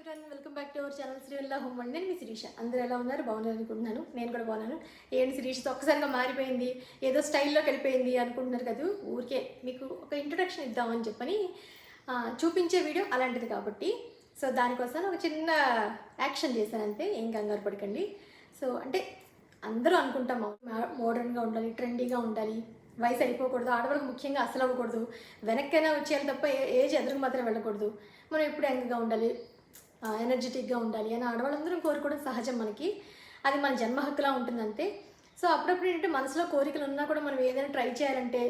Everyone, welcome back to our channel Srivalla home and నేను మీ శిరీష. అందరూ ఎలా ఉన్నారు? బాగున్నారు అనుకుంటున్నాను. నేను కూడా బాగున్నాను. ఏంటి శిరీషతో ఒక్కసారిగా మారిపోయింది, ఏదో స్టైల్లోకి వెళ్ళిపోయింది అనుకుంటున్నారు కదా. ఊరికే మీకు ఒక ఇంట్రొడక్షన్ ఇద్దామని చెప్పని చూపించే వీడియో అలాంటిది కాబట్టి సో దానికోసం ఒక చిన్న యాక్షన్ చేశాను అంతే. ఏం కంగారు పడకండి. సో అంటే అందరూ అనుకుంటాం మోడర్న్గా ఉండాలి, ట్రెండీగా ఉండాలి, వయసు అయిపోకూడదు, ఆడవాళ్ళకి ముఖ్యంగా అసలు అవ్వకూడదు, వెనక్కైనా వచ్చేయాలి తప్ప ఏజ్ ఎదురుకు మాత్రం వెళ్ళకూడదు, మనం ఎప్పుడు యంగ్గా ఉండాలి, ఎనర్జెటిక్గా ఉండాలి అని ఆడవాళ్ళందరం కోరుకోవడం సహజం. మనకి అది మన జన్మ హక్కులా ఉంటుందంతే. సో అప్పుడప్పుడు ఏంటంటే మనసులో కోరికలు ఉన్నా కూడా మనం ఏదైనా ట్రై చేయాలంటే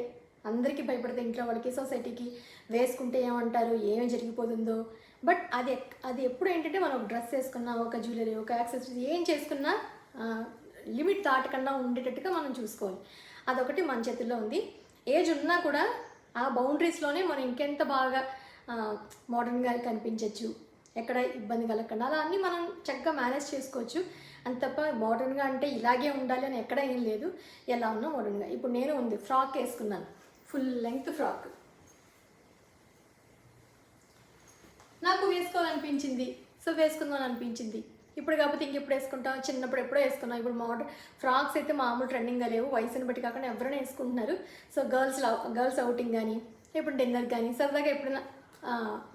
అందరికీ భయపడితే, ఇంట్లో వాళ్ళకి, సొసైటీకి, వేసుకుంటే ఏమంటారు, ఏమేమి జరిగిపోతుందో. బట్ అది ఎప్పుడు ఏంటంటే మనం ఒక డ్రెస్ వేసుకున్నా, ఒక జ్యువెలరీ, ఒక యాక్సెసరీస్ ఏం చేసుకున్నా లిమిట్ దాటకుండా ఉండేటట్టుగా మనం చూసుకోవాలి. అదొకటి మన చేతుల్లో ఉంది. ఏజ్ ఉన్నా కూడా ఆ బౌండరీస్లోనే మనం ఇంకెంత బాగా మోడర్న్గా కనిపించవచ్చు, ఎక్కడ ఇబ్బంది కలగకుండా అలా అన్నీ మనం చక్కగా మేనేజ్ చేసుకోవచ్చు. అంత తప్ప మోడర్న్గా అంటే ఇలాగే ఉండాలి అని ఎక్కడ ఏం లేదు. ఎలా ఉన్నా మోడర్న్గా. ఇప్పుడు నేను ఉంది ఫ్రాక్ వేసుకున్నాను, ఫుల్ లెంగ్త్ ఫ్రాక్. నాకు వేసుకోవాలనిపించింది, సో వేసుకుందాం అనిపించింది. ఇప్పుడు కాకపోతే ఇంకెప్పుడు వేసుకుంటాం, చిన్నప్పుడు ఎప్పుడో వేసుకున్నాం. ఇప్పుడు మోడర్న్ ఫ్రాక్స్ అయితే మామూలు ట్రెండింగ్గా లేవు, వయసుని బట్టి కాకుండా ఎవరైనా వేసుకుంటున్నారు. సో గర్ల్స్ అవుటింగ్ కానీ, ఇప్పుడు డిన్నర్ కానీ, సరదాగా ఎప్పుడైనా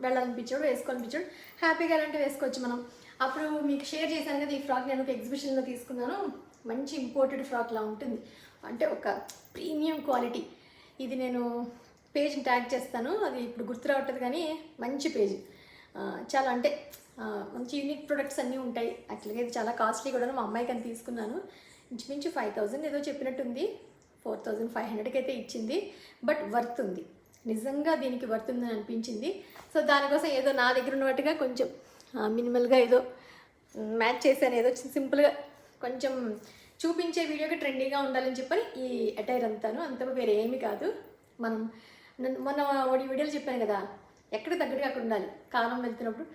వెళ్ళాలనిపించాడు, వేసుకోవాలనిపించాడు, హ్యాపీగా అలాంటివి వేసుకోవచ్చు మనం. అప్పుడు మీకు షేర్ చేశాను కదా, ఈ ఫ్రాక్ నేను ఒక ఎగ్జిబిషన్లో తీసుకున్నాను. మంచి ఇంపోర్టెడ్ ఫ్రాక్లా ఉంటుంది, అంటే ఒక ప్రీమియం క్వాలిటీ. ఇది నేను పేజ్ని ట్యాగ్ చేస్తాను, అది ఇప్పుడు గుర్తు రావట్లేదు కానీ మంచి పేజ్. చాలా అంటే మంచి యూనిక్ ప్రొడక్ట్స్ అన్నీ ఉంటాయి. యాక్చువల్గా ఇది చాలా కాస్ట్లీ కూడా. మా అమ్మాయికి అని తీసుకున్నాను. ఇంచుమించు 5000 ఏదో చెప్పినట్టుంది, 4500కి అయితే ఇచ్చింది. బట్ వర్త్ ఉంది, నిజంగా దీనికి వర్త్ ఉందని అనిపించింది. సో దానికోసం ఏదో నా దగ్గర ఉన్నట్టుగా కొంచెం మినిమల్గా ఏదో మ్యాచ్ చేశాను. ఏదో సింపుల్గా కొంచెం చూపించే వీడియోకి ట్రెండీగా ఉండాలని చెప్పని ఈ అటైర్ అంత వేరే ఏమీ కాదు. మనం మొన్న వీడియోలు చెప్పాను కదా, ఎక్కడ తగ్గట్టుగా అక్కడ ఉండాలి. కాలం వెళ్తున్నప్పుడు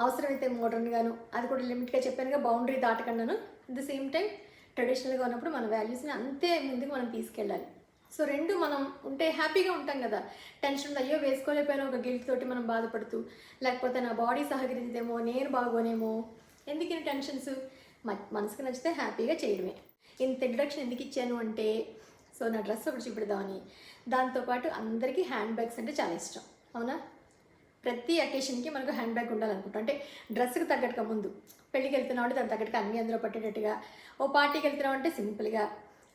అవసరమైతే మోడర్న్గాను, అది కూడా లిమిట్గా చెప్పానుగా, బౌండరీ దాటకుండాను. అట్ ద సేమ్ టైం ట్రెడిషనల్గా ఉన్నప్పుడు మన వాల్యూస్ని అంతే ముందుకు మనం తీసుకెళ్ళాలి. సో రెండు మనం ఉంటే హ్యాపీగా ఉంటాం కదా. టెన్షన్ అయ్యో వేసుకోలేకపోయినా ఒక గిల్ట్ తోటి మనం బాధపడుతూ, లేకపోతే నా బాడీ సహకరించేదేమో, నేను బాగోనేమో, ఎందుకని టెన్షన్స్. మనసుకు నచ్చితే హ్యాపీగా చేయడమే. ఇంత ఇంట్రడక్షన్ ఎందుకు ఇచ్చాను అంటే, సో నా డ్రెస్ ఒకటి చూపెడదామని. దాంతోపాటు అందరికీ హ్యాండ్ బ్యాగ్స్ అంటే చాలా ఇష్టం, అవునా? ప్రతి అకేషన్కి మనకు హ్యాండ్ బ్యాగ్ ఉండాలనుకుంటాం. అంటే డ్రెస్కి తగ్గట్టుగా, ముందు పెళ్ళికి వెళ్తున్నామంటే దాని తగ్గట్టుగా అన్నీ అందులో పట్టేటట్టుగా, ఓ పార్టీకి వెళ్తున్నామంటే సింపుల్గా,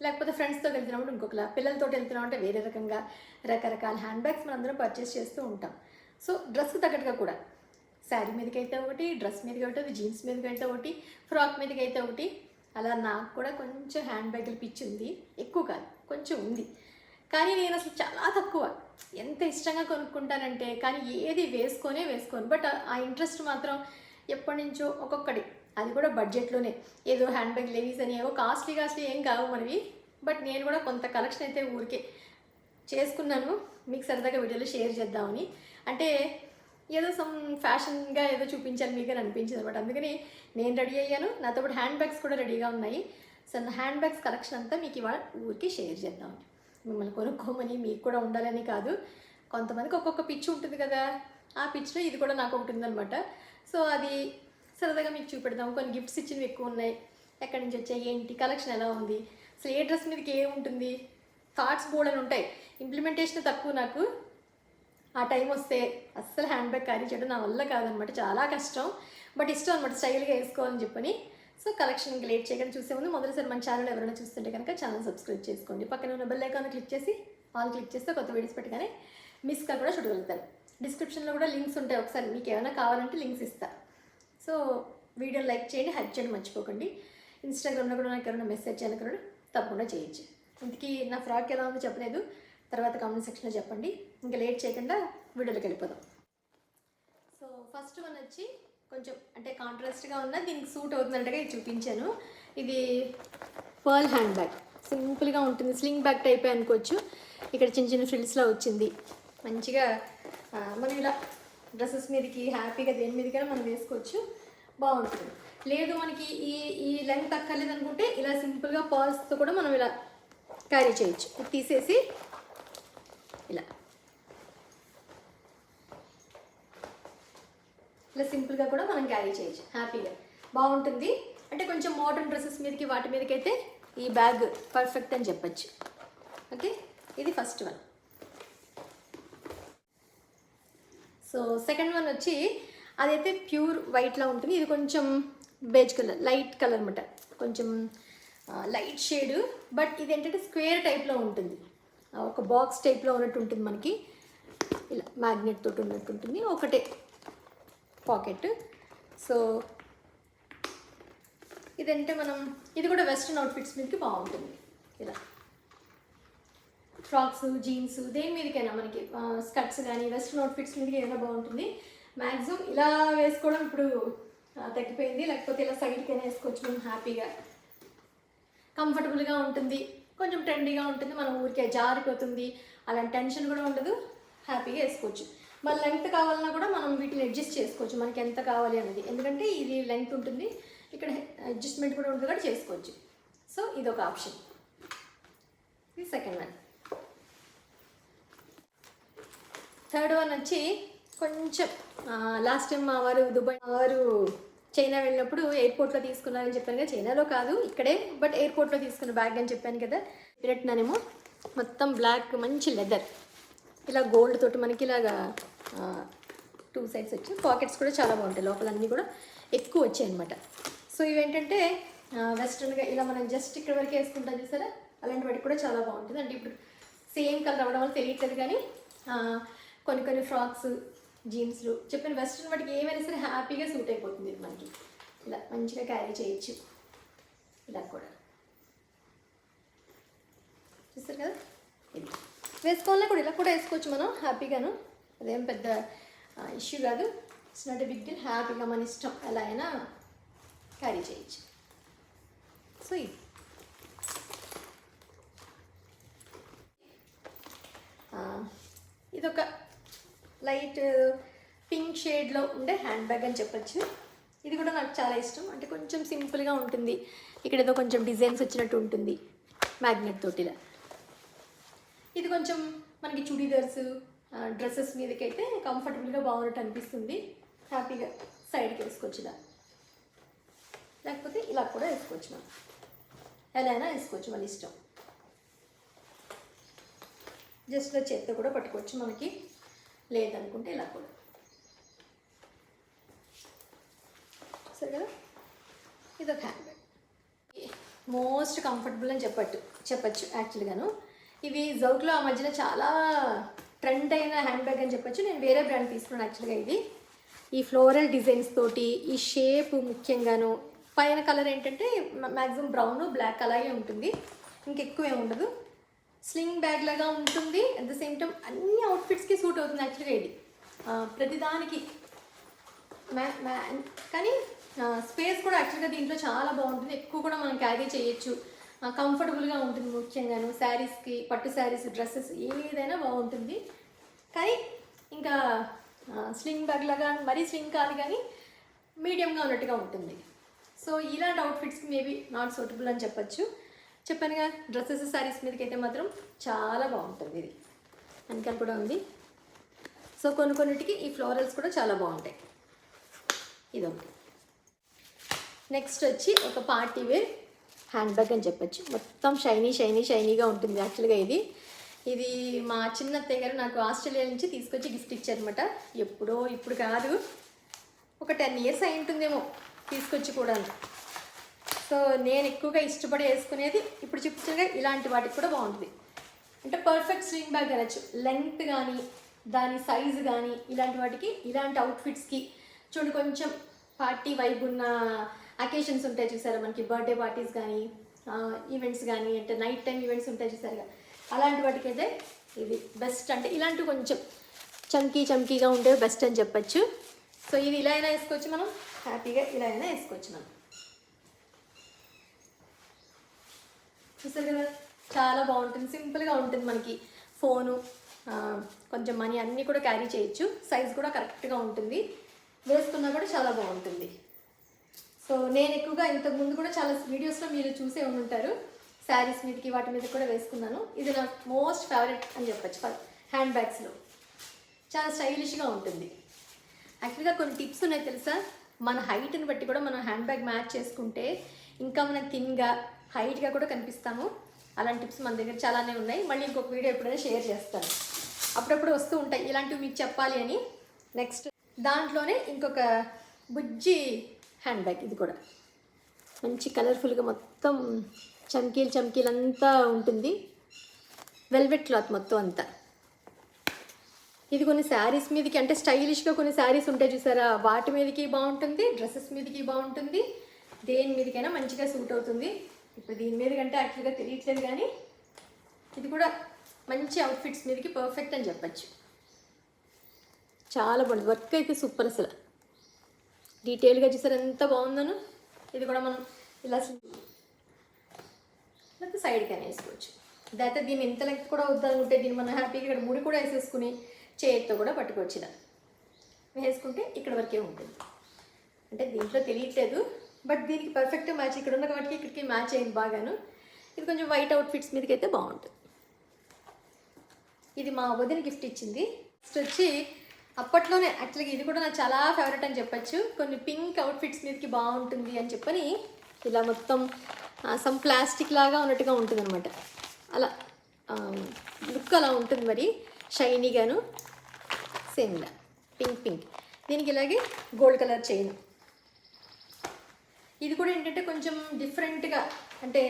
లేకపోతే ఫ్రెండ్స్తో వెళ్తున్నామంటే ఇంకొకలా, పిల్లలతో వెళ్తున్నామంటే వేరే రకంగా, రకరకాల హ్యాండ్ బ్యాగ్స్ మనం అందరం పర్చేస్ చేస్తూ ఉంటాం. సో డ్రెస్కి తగ్గట్టుగా కూడా, శారీ మీదకి అయితే ఒకటి, డ్రెస్ మీదకి ఒకటి, జీన్స్ మీదకి అయితే ఒకటి, ఫ్రాక్ మీదకి అయితే ఒకటి. అలా నాకు కూడా కొంచెం హ్యాండ్ బ్యాగులు పిచ్చి ఉంది, ఎక్కువ కాదు, కొంచెం ఉంది. కానీ నేను అసలు చాలా తక్కువ, ఎంత ఇష్టంగా కొనుక్కుంటానంటే, కానీ ఏది వేసుకోను. బట్ ఆ ఇంట్రెస్ట్ మాత్రం ఎప్పటి నుంచో ఒక్కొక్కటి, అది కూడా బడ్జెట్లోనే. ఏదో హ్యాండ్ బ్యాగ్ లేవీస్ అని ఏవో కాస్ట్లీ ఏం కావు మనవి. బట్ నేను కూడా కొంత కలెక్షన్ అయితే ఊరికే చేసుకున్నాను, మీకు సరదాగా వీడియోలో షేర్ చేద్దామని. అంటే ఏదో సమ్ ఫ్యాషన్గా ఏదో చూపించాలి మీకు అని అనిపించింది అనమాట. అందుకని నేను రెడీ అయ్యాను, నాతో పాటు హ్యాండ్ బ్యాగ్స్ కూడా రెడీగా ఉన్నాయి. సో నా హ్యాండ్ బ్యాగ్స్ కలెక్షన్ అంతా మీకు ఇవాళ ఊరికి షేర్ చేద్దామని. మిమ్మల్ని కొనుక్కోమని, మీకు కూడా ఉండాలని కాదు. కొంతమందికి ఒక్కొక్క పిచ్ ఉంటుంది కదా, ఆ పిచ్లో ఇది కూడా నాకు ఒకటి ఉందనమాట. సో అది సరదాగా మీకు చూపెడదాం. కొన్ని గిఫ్ట్స్ ఇచ్చినవి ఎక్కువ ఉన్నాయి, ఎక్కడి నుంచి వచ్చాయి, ఏంటి, కలెక్షన్ ఎలా ఉంది, అసలు ఏ డ్రెస్ మీదకి ఏముంటుంది, థాట్స్ బోర్డ్ అని ఉంటాయి. ఇంప్లిమెంటేషన్ తక్కువ నాకు. ఆ టైం వస్తే అస్సలు హ్యాండ్ బ్యాగ్ క్యారీ చేయడం నా వల్ల కాదనమాట, చాలా కష్టం. బట్ ఇష్టం అనమాట స్టైల్గా వేసుకోవాలని చెప్పని. సో కలెక్షన్ ఇంకా లేట్ చేయకుండా చూసే ముందు మొదటిసారి మన ఛానల్ ఎవరైనా చూస్తుంటే కనుక ఛానల్ సబ్స్క్రైబ్ చేసుకోండి. పక్కన ఉన్న బెల్ ఐకాన్ క్లిక్ చేసి ఆల్ క్లిక్ చేస్తే కొత్త వీడియోస్ పెట్టగానే మిస్గా కూడా చూడగలుగుతారు. డిస్క్రిప్షన్లో కూడా లింక్స్ ఉంటాయి, ఒకసారి మీకు ఏమైనా కావాలంటే లింక్స్ ఇస్తా. సో వీడియో లైక్ చేయండి, హైప్ చేయండి మర్చిపోకండి. ఇన్స్టాగ్రామ్లో కూడా నాకు ఎవరైనా మెసేజ్ చేయాలనుకున్నాడు తప్పకుండా చేయొచ్చు. ఇంతకీ నా ఫ్రాక్ ఎలా ఉందో చెప్పలేదు, తర్వాత కామెంట్ సెక్షన్లో చెప్పండి. ఇంకా లేట్ చేయకుండా వీడియోలోకి వెళ్ళిపోదాం. సో ఫస్ట్ వన్ వచ్చి కొంచెం అంటే కాంట్రాస్ట్గా ఉన్న, దీనికి సూట్ అవుతుందంటగా ఇది చూపించాను. ఇది పర్ల్ హ్యాండ్ బ్యాగ్, సింపుల్గా ఉంటుంది, స్లింగ్ బ్యాగ్ టైప్ అనుకోవచ్చు. ఇక్కడ చిన్న చిన్న ఫ్రిల్స్లో వచ్చింది. మంచిగా మనం ఇలా డ్రెస్సెస్ మీదకి హ్యాపీగా దేని మీదకైనా మనం వేసుకోవచ్చు, బాగుంటుంది. లేదు మనకి ఈ లెంగ్త్ అక్కర్లేదు అనుకుంటే ఇలా సింపుల్గా పర్ల్స్తో కూడా మనం ఇలా క్యారీ చేయొచ్చు. ఇది తీసేసి ఇలా ఇలా సింపుల్గా కూడా మనం క్యారీ చేయొచ్చు హ్యాపీగా, బాగుంటుంది. అంటే కొంచెం మోడర్న్ డ్రెస్సెస్ మీదకి వాటి మీదకి అయితే ఈ బ్యాగ్ పర్ఫెక్ట్ అని చెప్పచ్చు. ఓకే, ఇది first one. So second one వచ్చి అదైతే ప్యూర్ వైట్లా ఉంటుంది. ఇది కొంచెం బేజ్ కలర్, లైట్ కలర్ అనమాట, కొంచెం లైట్ షేడ్. బట్ ఇది ఏంటంటే స్క్వేర్ టైప్లో ఉంటుంది, ఒక బాక్స్ టైప్లో ఉన్నట్టు ఉంటుంది మనకి. ఇలా మ్యాగ్నెట్ తోటి ఉన్నట్టు ఉంటుంది, ఒకటే పాకెట్. సో ఇదంటే మనం ఇది కూడా వెస్ట్రన్ అవుట్ఫిట్స్ మీదకి బాగుంటుంది. ఇలా ఫ్రాక్స్, జీన్స్, దేని మీదకైనా మనకి స్కర్ట్స్ కానీ వెస్ట్రన్ అవుట్ఫిట్స్ మీదకి ఏదైనా బాగుంటుంది. మ్యాక్సిమం ఇలా వేసుకోవడం ఇప్పుడు తగ్గిపోయింది, లేకపోతే ఇలా సైడ్కైనా వేసుకోవచ్చు మనం హ్యాపీగా, కంఫర్టబుల్గా ఉంటుంది, కొంచెం ట్రెండీగా ఉంటుంది. మనం ఊరికే జారిపోతుంది అలాంటి టెన్షన్ కూడా ఉండదు, హ్యాపీగా వేసుకోవచ్చు. మరి లెంగ్త్ కావాలన్నా కూడా మనం వీటిని అడ్జస్ట్ చేసుకోవచ్చు మనకి ఎంత కావాలి అన్నది, ఎందుకంటే ఇది లెంగ్త్ ఉంటుంది, ఇక్కడ అడ్జస్ట్మెంట్ కూడా ఉంటుంది కాబట్టి చేసుకోవచ్చు. సో ఇది ఒక ఆప్షన్. ఇది సెకండ్ వన్. థర్డ్ వన్ వచ్చి కొంచెం లాస్ట్ టైం మా వారు చైనా వెళ్ళినప్పుడు ఎయిర్పోర్ట్లో తీసుకున్నారని చెప్పాను కదా, చైనాలో కాదు ఇక్కడే, బట్ ఎయిర్పోర్ట్లో తీసుకున్న బ్యాగ్ అని చెప్పాను కదా. పెట్టినానేమో మొత్తం బ్లాక్, మంచి లెదర్, ఇలా గోల్డ్ తోటి మనకి ఇలాగా 2 సైడ్స్ వచ్చి పాకెట్స్ కూడా చాలా బాగుంటాయి, లోపల అన్నీ కూడా ఎక్కువ వచ్చాయి అనమాట. సో ఇవేంటంటే వెస్ట్రన్గా ఇలా మనం జస్ట్ ఇక్కడ వరకు వేసుకుంటాం చూసారా, అలాంటి వాటికి కూడా చాలా బాగుంటుంది. అంటే ఇప్పుడు సేమ్ కలర్ అవ్వడం వల్ల తెలియట్లేదు కానీ కొన్ని ఫ్రాక్స్, జీన్స్లు చెప్పిన వెస్ట్రన్ వాటికి ఏమైనా సరే హ్యాపీగా సూట్ అయిపోతుంది ఇది మనకి. ఇలా మంచిగా క్యారీ చేయొచ్చు. ఇలా కూడా చూస్తారు కదా, ఇది వేసుకోవాలన్నా కూడా ఇలా కూడా వేసుకోవచ్చు మనం హ్యాపీగాను, అదేం పెద్ద ఇష్యూ కాదు. It's not a big deal, హ్యాపీగా మన ఇష్టం ఎలా అయినా క్యారీ చేయొచ్చు. సో ఇదొక లైట్ పింక్ షేడ్లో ఉండే హ్యాండ్ బ్యాగ్ అని చెప్పచ్చు. ఇది కూడా నాకు చాలా ఇష్టం, అంటే కొంచెం సింపుల్గా ఉంటుంది, ఇక్కడ ఏదో కొంచెం డిజైన్స్ వచ్చినట్టు ఉంటుంది మ్యాగ్నెట్ తోటిలా. ఇది కొంచెం మనకి చుడీదార్స్, డ్రెస్సెస్ మీదకైతే కంఫర్టబుల్గా బాగున్నట్టు అనిపిస్తుంది, హ్యాపీగా సైడ్కి వేసుకోవచ్చు ఇలా, లేకపోతే ఇలా కూడా వేసుకోవచ్చు, మనం ఎలా అయినా వేసుకోవచ్చు మన ఇష్టం. జస్ట్ చేత్తో కూడా పట్టుకోవచ్చు మనకి, లేదనుకుంటే ఇలా కూడా. సరే కదా, ఇదొక హ్యాండ్ బ్యాగ్, మోస్ట్ కంఫర్టబుల్ అని చెప్పచ్చు యాక్చువల్గాను. ఇవి జౌక్లో ఆ మధ్యన చాలా ట్రెండ్ అయిన హ్యాండ్ బ్యాగ్ అని చెప్పచ్చు. నేను వేరే బ్రాండ్ తీసుకున్నాను యాక్చువల్గా. ఇది ఈ ఫ్లోరల్ డిజైన్స్ తోటి, ఈ షేప్ ముఖ్యంగాను, పైన కలర్ ఏంటంటే మ్యాక్సిమం బ్రౌన్ బ్లాక్ అలాగే ఉంటుంది, ఇంకెక్కువ ఏమి ఉండదు. స్లింగ్ బ్యాగ్ లాగా ఉంటుంది, అట్ ద సేమ్ టైం అన్ని అవుట్ఫిట్స్కి సూట్ అవుతుంది యాక్చువల్గా ఇది, ప్రతిదానికి. కానీ స్పేస్ కూడా యాక్చువల్గా దీంట్లో చాలా బాగుంటుంది, ఎక్కువ కూడా మనం క్యారీ చేయొచ్చు, కంఫర్టబుల్గా ఉంటుంది. ముఖ్యంగాను శారీస్కి, పట్టు శారీస్, డ్రెస్సెస్ ఏదైనా బాగుంటుంది. కానీ ఇంకా స్లింగ్ బ్యాగ్ లాగా మరీ స్లింగ్ కాదు కానీ మీడియంగా ఉన్నట్టుగా ఉంటుంది. సో ఇలాంటి అవుట్ఫిట్స్కి మేబీ నాట్ సూటబుల్ అని చెప్పచ్చు. చెప్పానుగా, డ్రెస్సెస్ శారీస్ మీదకి అయితే మాత్రం చాలా బాగుంటుంది. ఇది వెనకాల కూడా ఉంది. సో కొన్నిటికి ఈ ఫ్లోరల్స్ కూడా చాలా బాగుంటాయి. ఇదొకటి. నెక్స్ట్ వచ్చి ఒక పార్టీ వేర్ హ్యాండ్ బ్యాగ్ అని చెప్పచ్చు. మొత్తం షైనీగా ఉంటుంది యాక్చువల్గా. ఇది మా చిన్న అత్తయ్య గారు నాకు ఆస్ట్రేలియా నుంచి తీసుకొచ్చి గిఫ్ట్ ఇచ్చారనమాట. ఇప్పుడు కాదు, ఒక 10 years అయి ఉంటుందేమో తీసుకొచ్చి కూడా. సో నేను ఎక్కువగా ఇష్టపడి వేసుకునేది ఇప్పుడు చూపించగా ఇలాంటి వాటికి కూడా బాగుంటుంది. అంటే పర్ఫెక్ట్ స్లింగ్ బ్యాగ్ అనొచ్చు. లెంగ్త్ కానీ, దాని సైజు కానీ, ఇలాంటి వాటికి, ఇలాంటి అవుట్ఫిట్స్కి చూడండి, కొంచెం పార్టీ వైబ్ ఉన్న అకేషన్స్ ఉంటాయి చూసారా మనకి, బర్త్డే పార్టీస్ కానీ, ఈవెంట్స్ కానీ, అంటే నైట్ టైం ఈవెంట్స్ ఉంటాయి చూసారుగా, అలాంటి వాటికి అయితే ఇది బెస్ట్. అంటే ఇలాంటివి కొంచెం చమ్కీగా ఉండేవి బెస్ట్ అని చెప్పచ్చు. సో ఇది ఇలా అయినా వేసుకోవచ్చు మనం హ్యాపీగా, ఇలా అయినా వేసుకోవచ్చు మనం. చూసారు కదా, చాలా బాగుంటుంది, సింపుల్గా ఉంటుంది. మనకి ఫోను, కొంచెం మనీ అన్నీ కూడా క్యారీ చేయొచ్చు. సైజ్ కూడా కరెక్ట్గా ఉంటుంది, వేసుకున్నా కూడా చాలా బాగుంటుంది. సో నేను ఎక్కువగా ఇంతకుముందు కూడా చాలా వీడియోస్లో మీరు చూసే ఉంటారు, శారీస్ మీదకి వాటి మీద కూడా వేసుకున్నాను. ఇది నా మోస్ట్ ఫేవరెట్ అని చెప్పచ్చు హ్యాండ్ బ్యాగ్స్లో. చాలా స్టైలిష్గా ఉంటుంది, యాక్చువల్గా కొన్ని టిప్స్ ఉన్నాయి తెలుసా, మన హైట్ని బట్టి కూడా మనం హ్యాండ్ బ్యాగ్ మ్యాచ్ చేసుకుంటే ఇంకా మనం థిన్గా హైట్గా కూడా కనిపిస్తాము. అలాంటి టిప్స్ మన దగ్గర చాలానే ఉన్నాయి. మళ్ళీ ఇంకొక వీడియో ఎప్పుడైనా షేర్ చేస్తాను. అప్పుడప్పుడు వస్తూ ఉంటాయి ఇలాంటివి మీకు చెప్పాలి అని. నెక్స్ట్ దాంట్లోనే ఇంకొక బుజ్జి హ్యాండ్ బ్యాగ్, ఇది కూడా మంచి కలర్ఫుల్గా మొత్తం చమ్కీలంతా ఉంటుంది, వెల్వెట్ క్లాత్ మొత్తం అంతా. ఇది కొన్ని శారీస్ మీదకి, అంటే స్టైలిష్గా కొన్ని శారీస్ ఉంటాయి చూసారా, వాటి మీదకి బాగుంటుంది, డ్రెస్సెస్ మీదకి బాగుంటుంది, దేని మీదకైనా మంచిగా సూట్ అవుతుంది. ఇప్పుడు దీని మీద కంటే యాక్చువల్గా తెలియట్లేదు కానీ ఇది కూడా మంచి అవుట్ఫిట్స్ మీదకి పర్ఫెక్ట్ అని చెప్పచ్చు. చాలా బాగుంది, వర్క్ అయితే సూపర్ అసలు. డీటెయిల్గా చూసారు ఎంత బాగుందను. ఇది కూడా మనం ఇలా లేకపోతే సైడ్కైనా వేసుకోవచ్చు. ఇదైతే దీన్ని ఇంత లెంగ్త్ కూడా వద్దనుకుంటే దీన్ని మనం హ్యాపీగా ఇక్కడ ముడి కూడా వేసేసుకుని చేతితో కూడా పట్టుకోవచ్చు. ఇలా వేసుకుంటే ఇక్కడ వరకే ఉంటుంది. అంటే దీంట్లో తెలియట్లేదు, బట్ దీనికి పర్ఫెక్ట్ మ్యాచ్, ఇక్కడ ఉన్న వాటికి ఇక్కడికి మ్యాచ్ అయింది బాగాను. ఇది కొంచెం వైట్ అవుట్ఫిట్స్ మీదకి అయితే బాగుంటుంది. ఇది మా వదిన గిఫ్ట్ ఇచ్చింది. నెక్స్ట్ వచ్చి అప్పట్లోనే యాక్చువల్గా ఇది కూడా నాకు చాలా ఫేవరెట్ అని చెప్పచ్చు. కొన్ని పింక్ అవుట్ఫిట్స్ మీదకి బాగుంటుంది అని చెప్పని ఇలా మొత్తం సమ్ ప్లాస్టిక్ లాగా ఉన్నట్టుగా ఉంటుంది అనమాట. అలా లుక్ అలా ఉంటుంది, మరి షైనీగాను. సేమ్ ఇలా పింక్. దీనికి ఇలాగే గోల్డ్ కలర్ చైన్. ఇది కూడా ఏంటంటే కొంచెం డిఫరెంట్గా, అంటే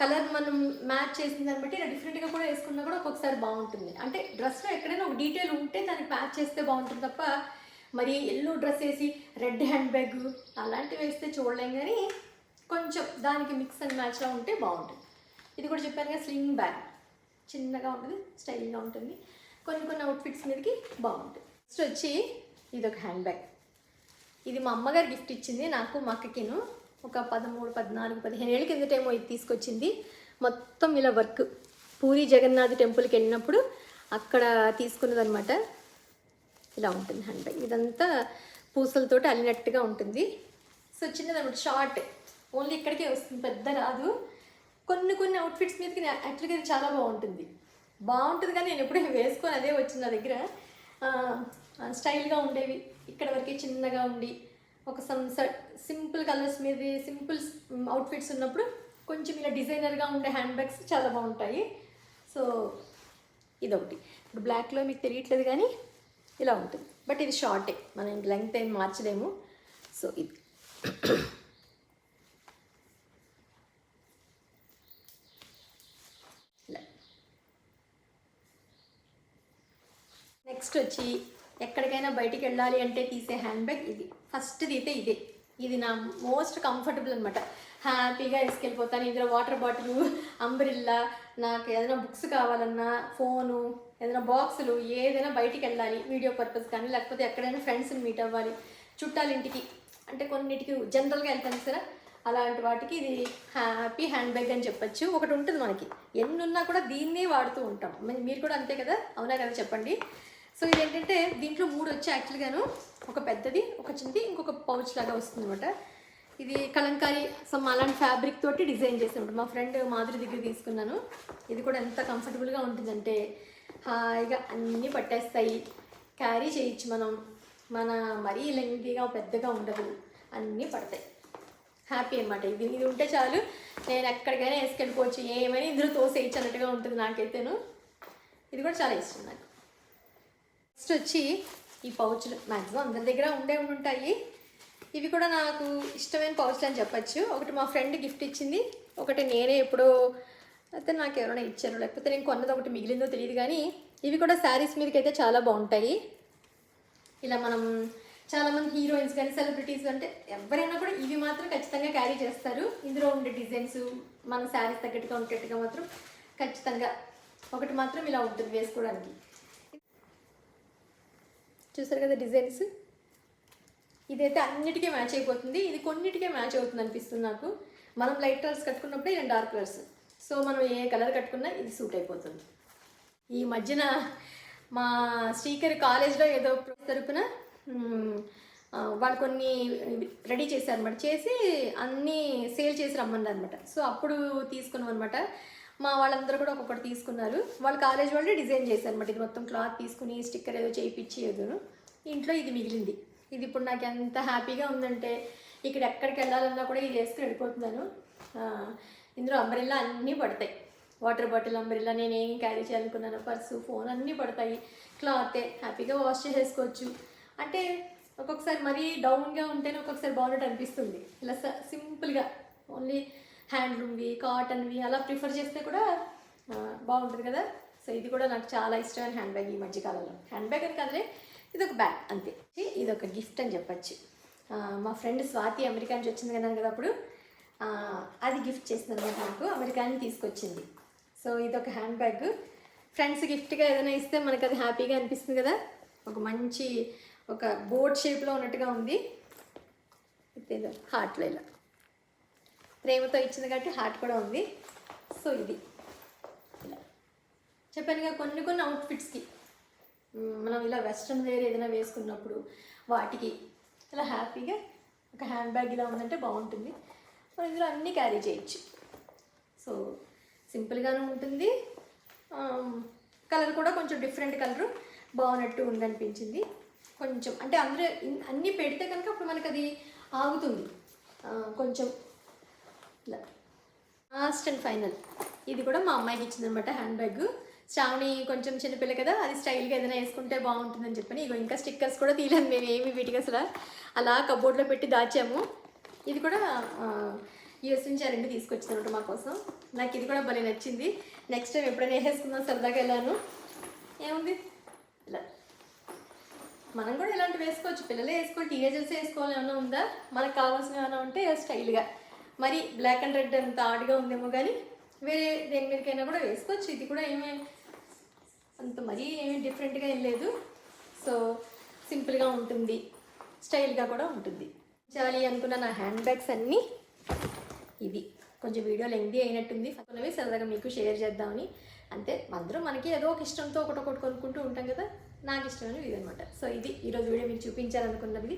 కలర్ మనం మ్యాచ్ చేసిన దాన్ని బట్టి ఇలా డిఫరెంట్గా కూడా వేసుకున్నా కూడా ఒక్కొక్కసారి బాగుంటుంది. అంటే డ్రెస్లో ఎక్కడైనా ఒక డీటెయిల్ ఉంటే దానికి మ్యాచ్ చేస్తే బాగుంటుంది తప్ప మరి ఎల్లో డ్రెస్ వేసి రెడ్ హ్యాండ్ బ్యాగ్ అలాంటివి వేస్తే చూడలేం, కానీ కొంచెం దానికి మిక్స్ అండ్ మ్యాచ్లా ఉంటే బాగుంటుంది. ఇది కూడా చెప్పాను కదా, స్లింగ్ బ్యాగ్, చిన్నగా ఉంటుంది, స్టైల్గా ఉంటుంది, కొన్ని అవుట్ఫిట్స్ మీదకి బాగుంటుంది. నెక్స్ట్ వచ్చి ఇది ఒక హ్యాండ్ బ్యాగ్. ఇది మా అమ్మగారు గిఫ్ట్ ఇచ్చింది నాకు, మా అక్కకిను. ఒక 13, 14, 15 ఏళ్ళ కిందటేమో ఇది తీసుకొచ్చింది. మొత్తం ఇలా వర్క్, పూరి జగన్నాథ్ టెంపుల్కి వెళ్ళినప్పుడు అక్కడ తీసుకున్నదనమాట. ఇలా ఉంటుంది హ్యాండ్ బ్యాగ్. ఇదంతా పూసలతోటి అల్లినట్టుగా ఉంటుంది. సో చిన్నదనమాట, షార్ట్, ఓన్లీ ఇక్కడికే వస్తుంది, పెద్ద రాదు. కొన్ని అవుట్ఫిట్స్ మీదకి యాక్చువల్గా ఇది చాలా బాగుంటుంది కానీ నేను ఎప్పుడూ వేసుకొని అదే వచ్చింది నా దగ్గర. స్టైల్గా ఉండేవి, ఇక్కడ వరకే చిన్నగా ఉండి ఒక సింపుల్ కలర్స్ మీద సింపుల్ అవుట్ఫిట్స్ ఉన్నప్పుడు కొంచెం ఇలా డిజైనర్గా ఉండే హ్యాండ్ బ్యాగ్స్ చాలా బాగుంటాయి. సో ఇదొకటి. ఇప్పుడు బ్లాక్లో మీకు తెలియట్లేదు కానీ ఇలా ఉంటుంది, బట్ ఇది షార్టే, మనం ఇంక లెంగ్త్ ఏం మార్చలేము. సో ఇది నెక్స్ట్ వచ్చి ఎక్కడికైనా బయటికి వెళ్ళాలి అంటే తీసే హ్యాండ్ బ్యాగ్ ఇది. ఫస్ట్ది అయితే ఇదే. ఇది నా మోస్ట్ కంఫర్టబుల్ అనమాట. హ్యాపీగా వేసుకెళ్ళిపోతాను. ఇందులో వాటర్ బాటిల్, అంబ్రిల్లా, నాకు ఏదైనా బుక్స్ కావాలన్నా, ఫోను, ఏదైనా బాక్సులు, ఏదైనా బయటికి వెళ్ళాలి వీడియో పర్పస్ కానీ, లేకపోతే ఎక్కడైనా ఫ్రెండ్స్ని మీట్ అవ్వాలి, చుట్టాల ఇంటికి, అంటే కొన్నిటికి జనరల్గా వెళ్తాను సరే, అలాంటి వాటికి ఇది హ్యాపీ హ్యాండ్ బ్యాగ్ అని చెప్పచ్చు. ఒకటి ఉంటుంది మనకి, ఎన్ని ఉన్నా కూడా దీన్నే వాడుతూ ఉంటాం. మీరు కూడా అంతే కదా, అవునా కదా చెప్పండి. సో ఇది ఏంటంటే దీంట్లో 3 వచ్చి యాక్చువల్గాను, ఒక పెద్దది, ఒక చిన్నది, ఇంకొక పౌచ్ లాగా వస్తుంది అనమాట. ఇది కలంకారీ అలాంటి ఫ్యాబ్రిక్ తోటి డిజైన్ చేసాను. మా ఫ్రెండ్ మాధురి దగ్గర తీసుకున్నాను. ఇది కూడా ఎంత కంఫర్టబుల్గా ఉంటుందంటే హాయిగా అన్నీ పట్టేస్తాయి, క్యారీ చేయొచ్చు మనం, మన మరీ లెంగ్తీగా పెద్దగా ఉండదు, అన్నీ పడతాయి. హ్యాపీ అనమాట. ఇది ఉంటే చాలు, నేను ఎక్కడికైనా వేసుకెళ్ళిపోవచ్చు, ఏమైనా ఇందులో తోసేయచ్చు అన్నట్టుగా ఉంటుంది నాకైతేను. ఇది కూడా చాలా ఇష్టం నాకు. నెక్స్ట్ వచ్చి ఈ పౌచ్లు మ్యాక్సిమం అందరి దగ్గర ఉంటాయి. ఇవి కూడా నాకు ఇష్టమైన పౌచ్లు అని చెప్పచ్చు. ఒకటి మా ఫ్రెండ్ గిఫ్ట్ ఇచ్చింది, ఒకటి నేనే ఎప్పుడో అయితే నాకు ఎవరైనా ఇచ్చారు, లేకపోతే నేను కొన్నది ఒకటి మిగిలిందో తెలియదు. కానీ ఇవి కూడా శారీస్ మీదకి అయితే చాలా బాగుంటాయి. ఇలా మనం చాలామంది హీరోయిన్స్ కానీ సెలబ్రిటీస్ అంటే ఎవరైనా కూడా ఇవి మాత్రం ఖచ్చితంగా క్యారీ చేస్తారు. ఇందులో ఉండే డిజైన్స్ మన శారీస్ తగ్గట్టుగా ఉండేట్టుగా మాత్రం ఖచ్చితంగా ఒకటి మాత్రం ఇలా ఉంటుంది వేసుకోవడానికి. చూసారు కదా డిజైన్స్, ఇదైతే అన్నిటికీ మ్యాచ్ అయిపోతుంది. ఇది కొన్నిటికే మ్యాచ్ అవుతుంది అనిపిస్తుంది నాకు. మనం లైట్ కలర్స్ కట్టుకున్నప్పుడే ఇలా డార్క్ కలర్స్, సో మనం ఏ కలర్ కట్టుకున్నా ఇది సూట్ అయిపోతుంది. ఈ మధ్యన మా శ్రీకర్ కాలేజ్లో ఏదో తరపున వాళ్ళు కొన్ని రెడీ చేశారనమాట, చేసి అన్నీ సేల్ చేసి రమ్మన్నారు అనమాట. సో అప్పుడు తీసుకున్నాం అనమాట. మా వాళ్ళందరూ కూడా ఒక్కొక్కటి తీసుకున్నారు. వాళ్ళ కాలేజ్ వాళ్ళే డిజైన్ చేశారు అనమాట. ఇది మొత్తం క్లాత్ తీసుకుని స్టిక్కర్ ఏదో చేయించి ఏదోను. ఇంట్లో ఇది మిగిలింది. ఇది ఇప్పుడు నాకు ఎంత హ్యాపీగా ఉందంటే ఇక్కడ ఎక్కడికి వెళ్ళాలన్నా కూడా ఇది వేసుకుని వెళ్ళిపోతున్నాను. ఇందులో అంబ్రెల్లా అన్నీ పడతాయి, వాటర్ బాటిల్ అంబ్రెల్లా, నేను ఏం క్యారీ చేయాలనుకున్నాను, పర్సు, ఫోన్ అన్నీ పడతాయి. క్లాతే హ్యాపీగా వాష్ చేసేసుకోవచ్చు. అంటే ఒక్కొక్కసారి మరీ డౌన్గా ఉంటేనే ఒక్కొక్కసారి బాగున్నట్టు అనిపిస్తుంది. ఇలా సింపుల్గా ఓన్లీ హ్యాండ్లూమ్వి, కాటన్వి అలా ప్రిఫర్ చేస్తే కూడా బాగుంటుంది కదా. సో ఇది కూడా నాకు చాలా ఇష్టమైన హ్యాండ్ బ్యాగ్ ఈ మధ్యకాలంలో. హ్యాండ్ బ్యాగ్ అని కాదులే, ఇది ఒక బ్యాగ్ అంతే. ఇది ఒక గిఫ్ట్ అని చెప్పచ్చు. మా ఫ్రెండ్ స్వాతి అమెరికా నుంచి వచ్చింది కదా అప్పుడు అది గిఫ్ట్ చేసింది అనమాట. నాకు అమెరికా నుంచి తీసుకొచ్చింది. సో ఇది ఒక హ్యాండ్ బ్యాగ్. ఫ్రెండ్స్ గిఫ్ట్గా ఏదైనా ఇస్తే మనకు అది హ్యాపీగా అనిపిస్తుంది కదా. ఒక మంచి ఒక బోట్ షేప్లో ఉన్నట్టుగా ఉంది. ఇదేదో హార్ట్లో ఇలా ప్రేమతో ఇచ్చింది కాబట్టి హార్ట్ కూడా ఉంది. సో ఇది ఇలా చెప్పానుగా, కొన్ని అవుట్ఫిట్స్కి మనం ఇలా వెస్ట్రన్ వేర్ ఏదైనా వేసుకున్నప్పుడు వాటికి ఇలా హ్యాపీగా ఒక హ్యాండ్ బ్యాగ్ ఇలా ఉందంటే బాగుంటుంది. మనం ఇందులో అన్నీ క్యారీ చేయొచ్చు. సో సింపుల్గానే ఉంటుంది. కలర్ కూడా కొంచెం డిఫరెంట్ కలరు బాగున్నట్టు ఉందనిపించింది. కొంచెం అంటే అందరూ అన్నీ పెడితే కనుక అప్పుడు మనకు అది ఆగుతుంది కొంచెం ఇలా. లాస్ట్ అండ్ ఫైనల్ ఇది కూడా మా అమ్మాయికి ఇచ్చిందనమాట హ్యాండ్ బ్యాగ్. శ్రావణి కొంచెం చిన్నపిల్ల కదా, అది స్టైల్గా ఏదైనా వేసుకుంటే బాగుంటుందని చెప్పని ఇగో ఇంకా స్టిక్కర్స్ కూడా తీయలేము మేము ఏమి వీటికి అసలు, అలా కబోర్డ్లో పెట్టి దాచాము. ఇది కూడా యూఎస్ నుంచి ఆ 2 తీసుకొచ్చిందనమాట మా కోసం. నాకు ఇది కూడా భలే నచ్చింది. నెక్స్ట్ టైం ఎప్పుడైనా వేసుకుందాం సరదాగా వెళ్ళాను. ఏముంది ఇలా మనం కూడా ఇలాంటివి వేసుకోవచ్చు, పిల్లలే వేసుకోవాలి, టీనేజర్సే వేసుకోవాలి ఏమైనా ఉందా, మనకు కావాల్సినవి ఏమైనా ఉంటే స్టైల్గా. మరి బ్లాక్ అండ్ రెడ్ అంత ఆడ్గా ఉందేమో కానీ వేరే దేని మీదకైనా కూడా వేసుకోవచ్చు. ఇది కూడా ఏమీ అంత మరీ ఏమీ డిఫరెంట్గా ఏం లేదు. సో సింపుల్గా ఉంటుంది, స్టైల్గా కూడా ఉంటుంది. చాలి అనుకున్న నా హ్యాండ్ బ్యాగ్స్ అన్నీ ఇది. కొంచెం వీడియో లెంగ్తీ అయినట్టుంది, కొన్నవి సరదాగా మీకు షేర్ చేద్దామని అంతే. అందరూ మనకి ఏదో ఒక ఇష్టంతో ఒకటి కొనుక్కుంటూ ఉంటాం కదా, నాకు ఇష్టమైన ఇది అనమాట. సో ఇది ఈరోజు వీడియో మీకు చూపించాలనుకున్నది.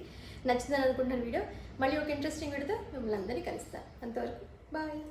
నచ్చిందని అనుకుంటున్నాను వీడియో. మళ్ళీ ఒక ఇంట్రెస్టింగ్ వీడియోతో మిమ్మల్ని అందరినీ కలుస్తాను. అంతవరకు బాయ్.